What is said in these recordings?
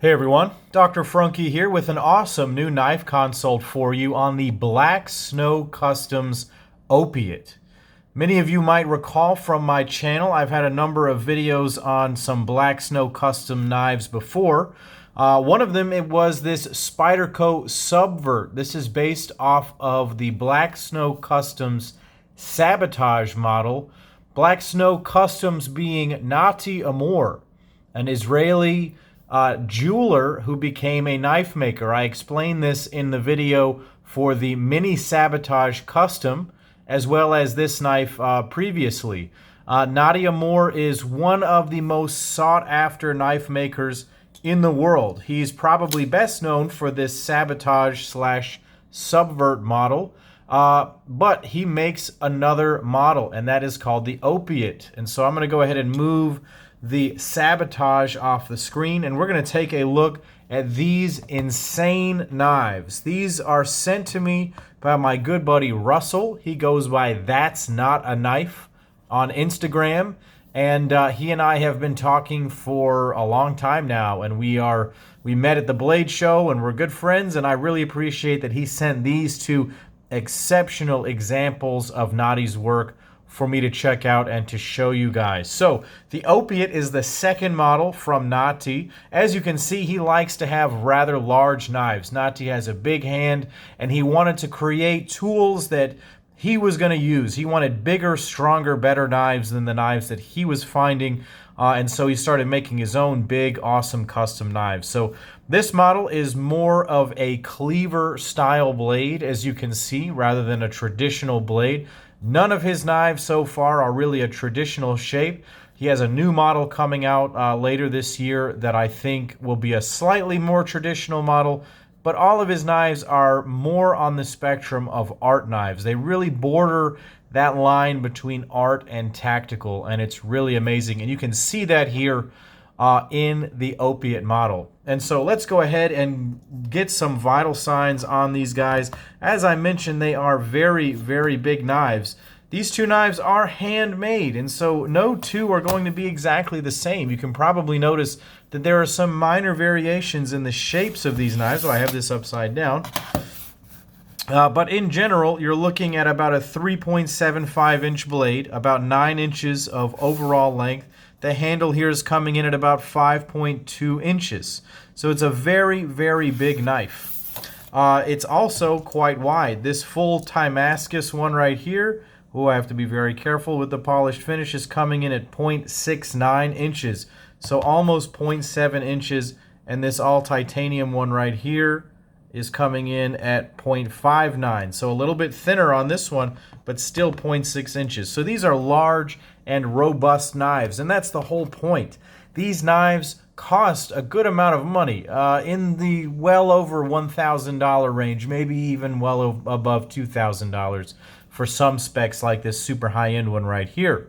Hey everyone, Dr. Frunkey here with an awesome new knife consult for you on the Black Snow Customs Opiate. Many of you might recall from my channel, I've had a number of videos on some Black Snow Custom knives before. One of them, it was this Spyderco Subvert. This is based off of the Black Snow Customs Sabotage model. Black Snow Customs being Nati Amor, an Israeli jeweler who became a knife maker. I explained this in the video for the Mini Sabotage Custom, as well as this knife previously. Nati Amor is one of the most sought-after knife makers in the world. He's probably best known for this Sabotage slash Subvert model, but he makes another model, and that is called the Opiate. And so I'm going to go ahead and move the Sabotage off the screen, and we're going to take a look at these insane knives. These are sent to me by my good buddy Russell. He goes by That's Not a Knife on Instagram, and he and I have been talking for a long time now, and we met at the Blade Show, and we're good friends, and I really appreciate that he sent these two exceptional examples of Nati's work for me to check out and to show you guys. So the Opiate is the second model from Nati. As you can see, he likes to have rather large knives. Nati has a big hand, and he wanted to create tools that he was going to use. He wanted bigger, stronger, better knives than the knives that he was finding, and so he started making his own big, awesome custom knives. So this model is more of a cleaver style blade, as you can see, rather than a traditional blade. None of his knives so far are really a traditional shape. He has a new model coming out later this year that I think will be a slightly more traditional model, but all of his knives are more on the spectrum of art knives. They really border that line between art and tactical, and it's really amazing. And you can see that here in the Opiate model. And so let's go ahead and get some vital signs on these guys. As I mentioned, they are very, very big knives. These two knives are handmade, and so no two are going to be exactly the same. You can probably notice that there are some minor variations in the shapes of these knives. So I have this upside down. But in general, you're looking at about a 3.75-inch blade, about 9 inches of overall length. The handle here is coming in at about 5.2 inches. So it's a very, very big knife. It's also quite wide. This full Damascus one right here, I have to be very careful with the polished finish, is coming in at 0.69 inches. So almost 0.7 inches. And this all titanium one right here is coming in at 0.59. So a little bit thinner on this one, but still 0.6 inches. So these are large and robust knives, and that's the whole point. These knives cost a good amount of money, in the well over $1,000 range, maybe even well above $2,000 for some specs like this super high-end one right here.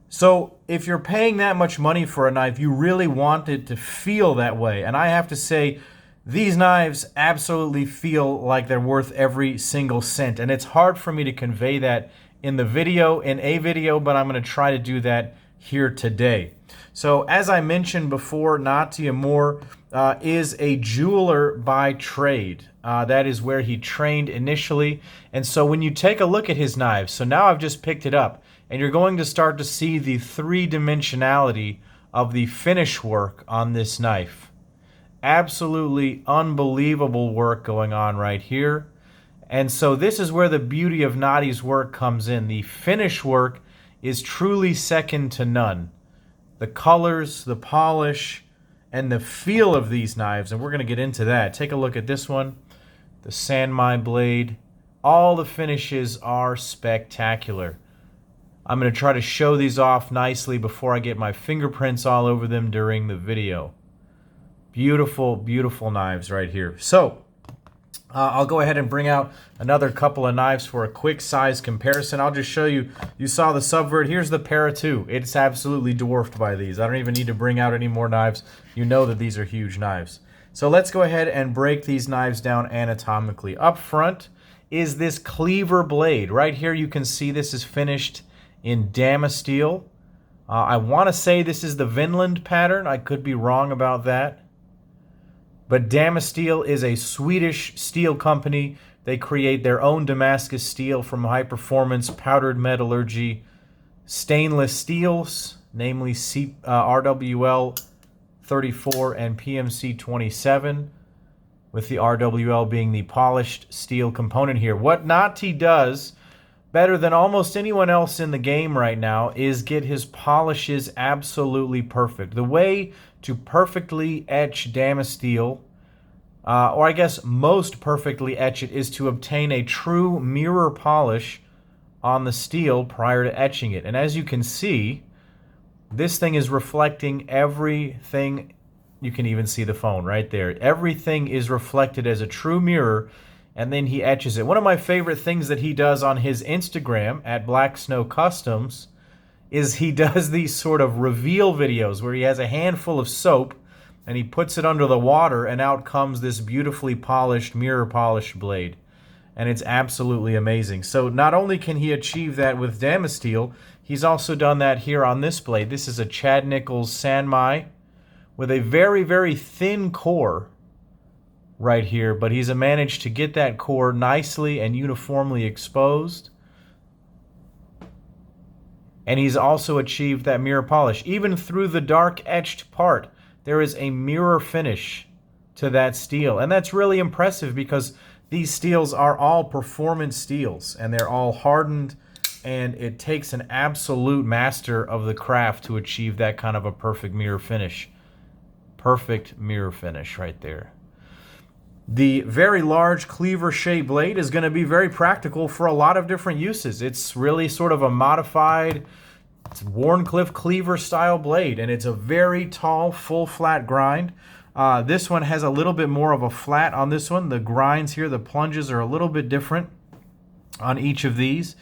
So if you're paying that much money for a knife, you really want it to feel that way. And I have to say, these knives absolutely feel like they're worth every single cent. And it's hard for me to convey that in a video, but I'm going to try to do that here today. So as I mentioned before, Nati Amor is a jeweler by trade. That is where he trained initially. And so when you take a look at his knives, so now I've just picked it up, and you're going to start to see the three-dimensionality of the finish work on this knife. Absolutely unbelievable work going on right here. And so this is where the beauty of Nati's work comes in. The finish work is truly second to none. The colors, the polish, and the feel of these knives, and we're going to get into that. Take a look at this one, the Sanmai blade. All the finishes are spectacular. I'm going to try to show these off nicely before I get my fingerprints all over them during the video. Beautiful, beautiful knives right here. So I'll go ahead and bring out another couple of knives for a quick size comparison. I'll just show you. You saw the Subvert. Here's the Para 2. It's absolutely dwarfed by these. I don't even need to bring out any more knives. You know that these are huge knives. So let's go ahead and break these knives down anatomically. Up front is this cleaver blade. Right here you can see this is finished in Damasteel. I want to say this is the Vinland pattern. I could be wrong about that. But Damasteel is a Swedish steel company. They create their own Damascus steel from high-performance powdered metallurgy stainless steels, namely RWL 34 and PMC 27, with the RWL being the polished steel component here. What Nati does better than almost anyone else in the game right now is get his polishes absolutely perfect. The way to perfectly etch Damasteel, or I guess most perfectly etch it, is to obtain a true mirror polish on the steel prior to etching it. And as you can see, this thing is reflecting everything. You can even see the phone right there. Everything is reflected as a true mirror, and then he etches it. One of my favorite things that he does on his Instagram at Black Snow Customs is he does these sort of reveal videos where he has a handful of soap and he puts it under the water, and out comes this beautifully polished, mirror polished blade. And it's absolutely amazing. So not only can he achieve that with Damasteel, he's also done that here on this blade. This is a Chad Nichols Sanmai with a very, very thin core right here, but he's managed to get that core nicely and uniformly exposed. And he's also achieved that mirror polish. Even through the dark etched part, there is a mirror finish to that steel. And that's really impressive because these steels are all performance steels, and they're all hardened, and it takes an absolute master of the craft to achieve that kind of a perfect mirror finish. Perfect mirror finish right there. The very large cleaver-shaped blade is going to be very practical for a lot of different uses. It's really sort of a modified Wharncliffe cleaver-style blade, and it's a very tall, full-flat grind. This one has a little bit more of a flat on this one. The grinds here, the plunges are a little bit different on each of these.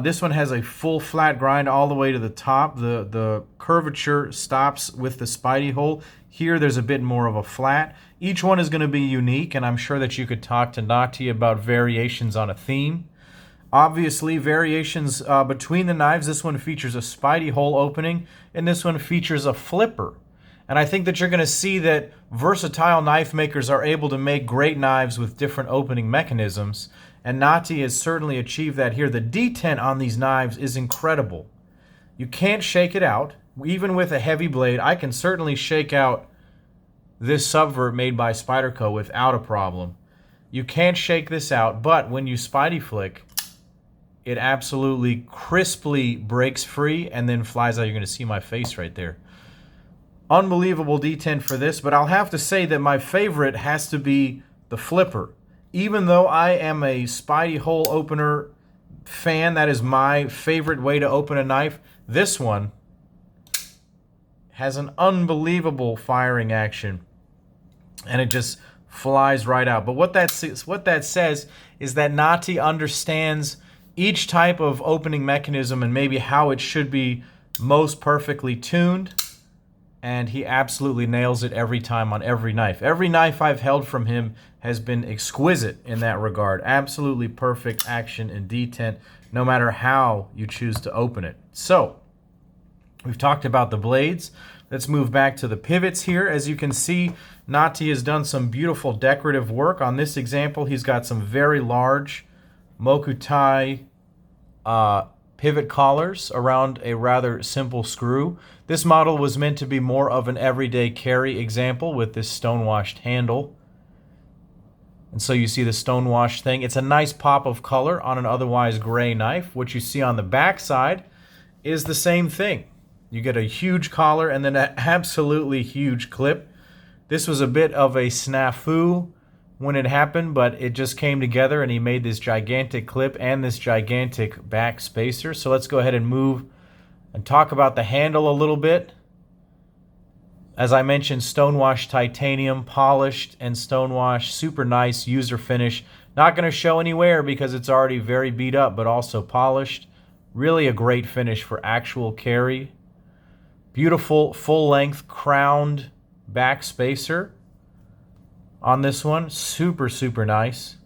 This one has a full flat grind all the way to the top. The curvature stops with the Spidey hole. Here there's a bit more of a flat. Each one is going to be unique, and I'm sure that you could talk to Nati about variations on a theme. Obviously, variations between the knives. This one features a Spidey hole opening, and this one features a flipper. And I think that you're going to see that versatile knife makers are able to make great knives with different opening mechanisms. And Nati has certainly achieved that here. The detent on these knives is incredible. You can't shake it out. Even with a heavy blade, I can certainly shake out this Subvert made by Spyderco without a problem. You can't shake this out, but when you Spidey flick, it absolutely crisply breaks free and then flies out. You're going to see my face right there. Unbelievable detent for this, but I'll have to say that my favorite has to be the flipper. Even though I am a Spidey hole opener fan, that is my favorite way to open a knife, this one has an unbelievable firing action, and it just flies right out. But what that says is that Nati understands each type of opening mechanism and maybe how it should be most perfectly tuned. And he absolutely nails it every time on every knife. Every knife I've held from him has been exquisite in that regard. Absolutely perfect action and detent, no matter how you choose to open it. So, we've talked about the blades. Let's move back to the pivots here. As you can see, Nati has done some beautiful decorative work. On this example, he's got some very large Mokutai pivot collars around a rather simple screw. This model was meant to be more of an everyday carry example with this stonewashed handle. And so you see the stonewashed thing. It's a nice pop of color on an otherwise gray knife. What you see on the back side is the same thing. You get a huge collar and then an absolutely huge clip. This was a bit of a snafu when it happened, but it just came together and he made this gigantic clip and this gigantic back spacer. So let's go ahead and move and talk about the handle a little bit. As I mentioned, stonewashed titanium, polished and stonewashed, super nice user finish. Not going to show anywhere because it's already very beat up, but also polished. Really a great finish for actual carry. Beautiful full-length crowned back spacer on this one. Super, super nice.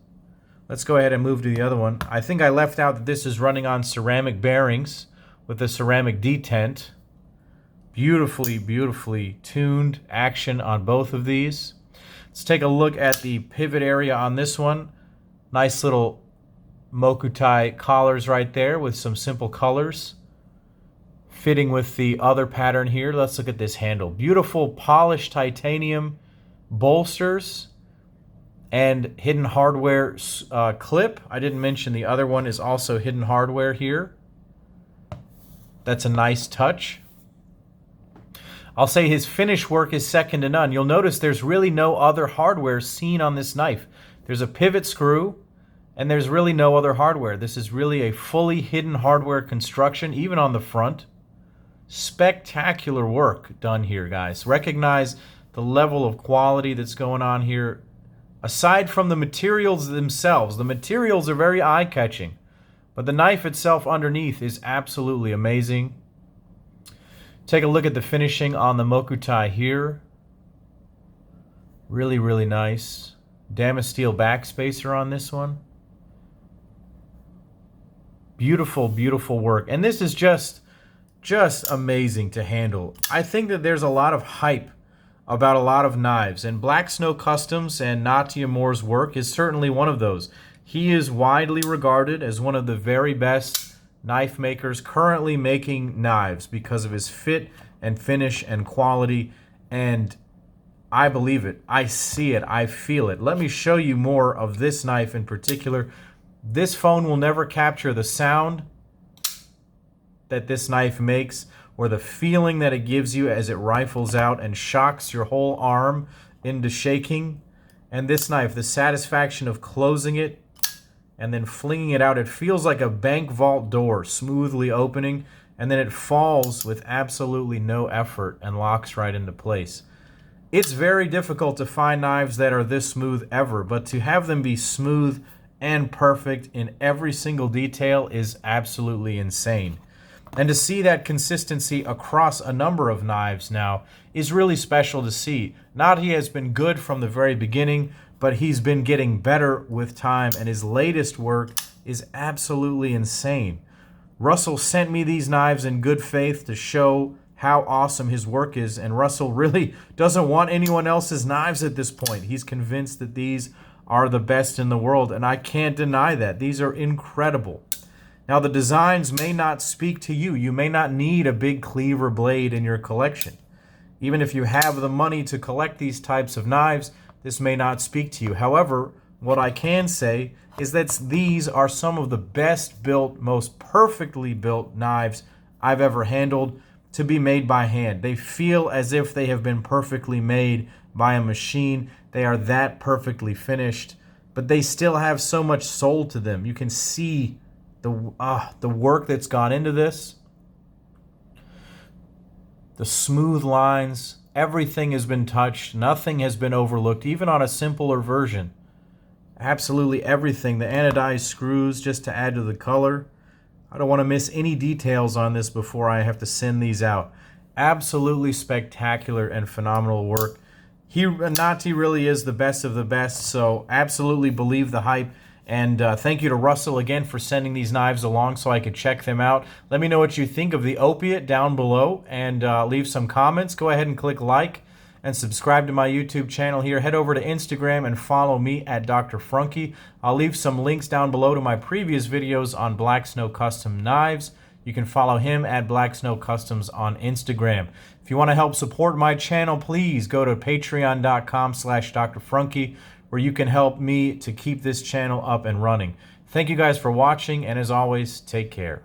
Let's go ahead and move to the other one. I think I left out that this is running on ceramic bearings with a ceramic detent. Beautifully, beautifully tuned action on both of these. Let's take a look at the pivot area on this one. Nice little mokutai collars right there with some simple colors. Fitting with the other pattern here. Let's look at this handle. Beautiful polished titanium bolsters and hidden hardware clip. I didn't mention the other one is also hidden hardware here. That's a nice touch. I'll say his finish work is second to none. You'll notice there's really no other hardware seen on this knife. There's a pivot screw and there's really no other hardware. This is really a fully hidden hardware construction, even on the front. Spectacular work done here, guys. Recognize the level of quality that's going on here. Aside from the materials themselves, the materials are very eye-catching, but the knife itself underneath is absolutely amazing. Take a look at the finishing on the mokutai here. Really, really nice. Damasteel backspacer on this one. Beautiful, beautiful work. And this is just amazing to handle. I think that there's a lot of hype about a lot of knives, and Black Snow Customs and Nati Amor's work is certainly one of those. He is widely regarded as one of the very best knife makers currently making knives because of his fit and finish and quality, and I believe it. I see it. I feel it. Let me show you more of this knife in particular. This phone will never capture the sound that this knife makes, or the feeling that it gives you as it rifles out and shocks your whole arm into shaking. And this knife, the satisfaction of closing it and then flinging it out, it feels like a bank vault door smoothly opening, and then it falls with absolutely no effort and locks right into place. It's very difficult to find knives that are this smooth ever, but to have them be smooth and perfect in every single detail is absolutely insane. And to see that consistency across a number of knives now is really special to see. Nati has been good from the very beginning, but he's been getting better with time, and his latest work is absolutely insane. Russell sent me these knives in good faith to show how awesome his work is, and Russell really doesn't want anyone else's knives at this point. He's convinced that these are the best in the world, and I can't deny that. These are incredible. Now, the designs may not speak to you. You may not need a big cleaver blade in your collection. Even if you have the money to collect these types of knives, this may not speak to you. However, what I can say is that these are some of the best built, most perfectly built knives I've ever handled to be made by hand. They feel as if they have been perfectly made by a machine. They are that perfectly finished, but they still have so much soul to them. You can see the work that's gone into this. The smooth lines, everything has been touched, nothing has been overlooked, even on a simpler version. Absolutely everything. The anodized screws just to add to the color. I don't want to miss any details on this before I have to send these out. Absolutely spectacular and phenomenal work. Nati really is the best of the best, so absolutely believe the hype. And thank you to Russell again for sending these knives along so I could check them out. Let me know what you think of the Opiate down below, and leave some comments. Go ahead and click like and subscribe to my YouTube channel here. Head over to Instagram and follow me at Dr. Frunkey. I'll leave some links down below to my previous videos on Black Snow Custom knives. You can follow him at Black Snow Customs on Instagram. If you want to help support my channel, please go to patreon.com/Dr. Frunkey, where you can help me to keep this channel up and running. Thank you guys for watching, and as always, take care.